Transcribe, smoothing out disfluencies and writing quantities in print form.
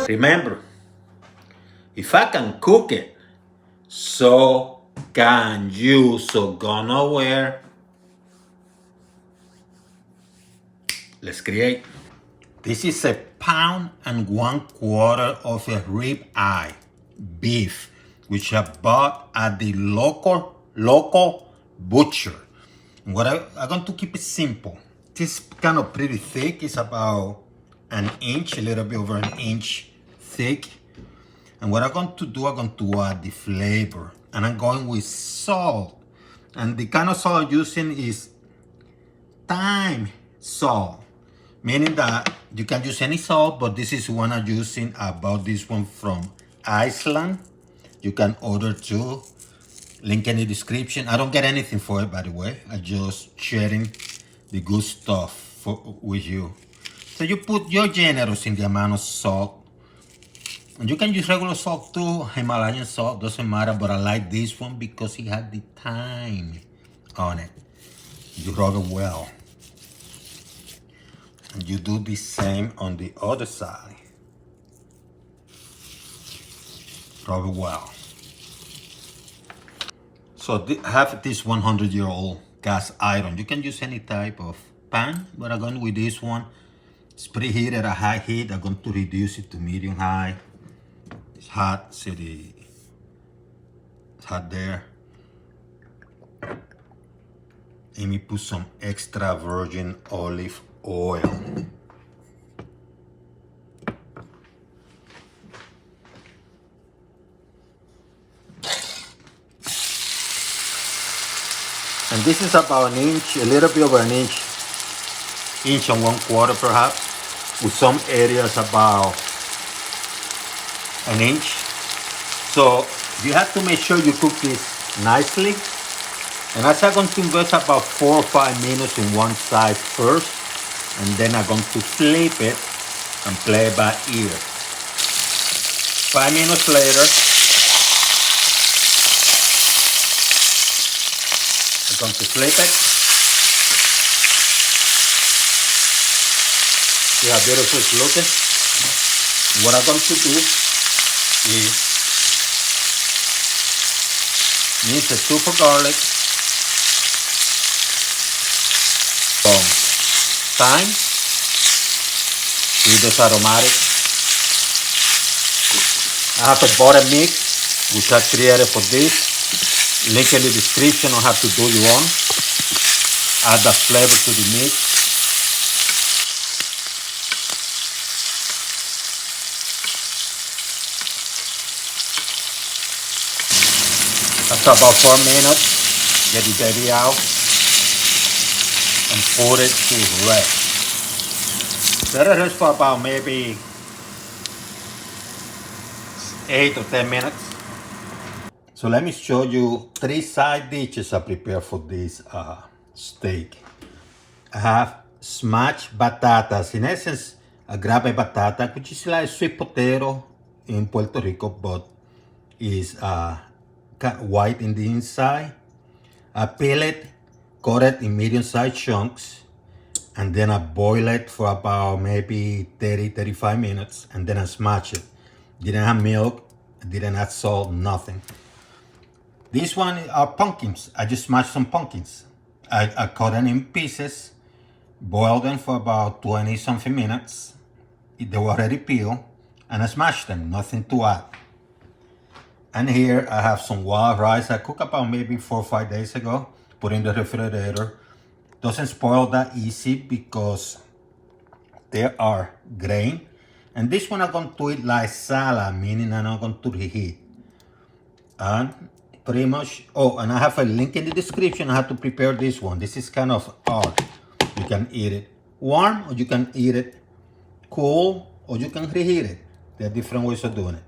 Remember, if I can cook it, so can you. So go nowhere. Let's create. This is a 1.25 pounds of a ribeye beef, which I bought at the local butcher. What I'm going to keep it simple. This kind of pretty thick. It's about an inch, a little bit over an inch thick. And what I'm going to do, I'm going to add the flavor. And I'm going with salt. And the kind of salt I'm using is thyme salt. Meaning that you can use any salt, but this is one I'm using. I bought this one from Iceland. You can order too. Link in the description. I don't get anything for it, by the way. I just sharing the good stuff with you. So you're generous in the amount of salt. And you can use regular salt too, Himalayan salt, doesn't matter, but I like this one because it had the thyme on it. You rub it well. And you do the same on the other side. Rub it well. So I have this 100-year-old cast iron. You can use any type of pan, but I'm going with this one. It's preheated at a high heat. I'm going to reduce it to medium high. It's hot, see it's hot there. Let me put some extra virgin olive oil. And this is about an inch, a little bit over an inch, 1/4 perhaps, with some areas about an inch. So you have to make sure you cook this nicely. And I'm going to invest about 4 or 5 minutes in one side first, and then I'm going to flip it and play it by ear. 5 minutes later, I'm going to flip it. See how beautiful it's looking? What I'm going to do is mince a soup of garlic, some thyme with those aromatics. I have a butter mix which I created for this. Link in the description on how to do your own. Add the flavor to the mix. After about 4 minutes, get the baby out and put it to rest. Let it rest for about maybe 8 or 10 minutes. So let me show you 3 side dishes I prepared for this steak. I have smashed batatas. In essence, I grab a batata, which is like sweet potato in Puerto Rico, but is white in the inside. I peel it, cut it in medium-sized chunks, and then I boil it for about maybe 30-35 minutes, and then I smash it. Didn't have milk, didn't add salt, nothing. This one are pumpkins. I just smashed some pumpkins. I cut them in pieces, boiled them for about 20-something minutes. They were already peeled, and I smashed them, nothing to add. And here I have some wild rice I cooked about maybe 4 or 5 days ago. Put in the refrigerator. Doesn't spoil that easy because they are grain. And this one I'm going to eat like salad, meaning I'm not going to reheat. And pretty much, oh, and I have a link in the description on how to prepare this one. This is kind of hard. You can eat it warm, or you can eat it cool, or you can reheat it. There are different ways of doing it.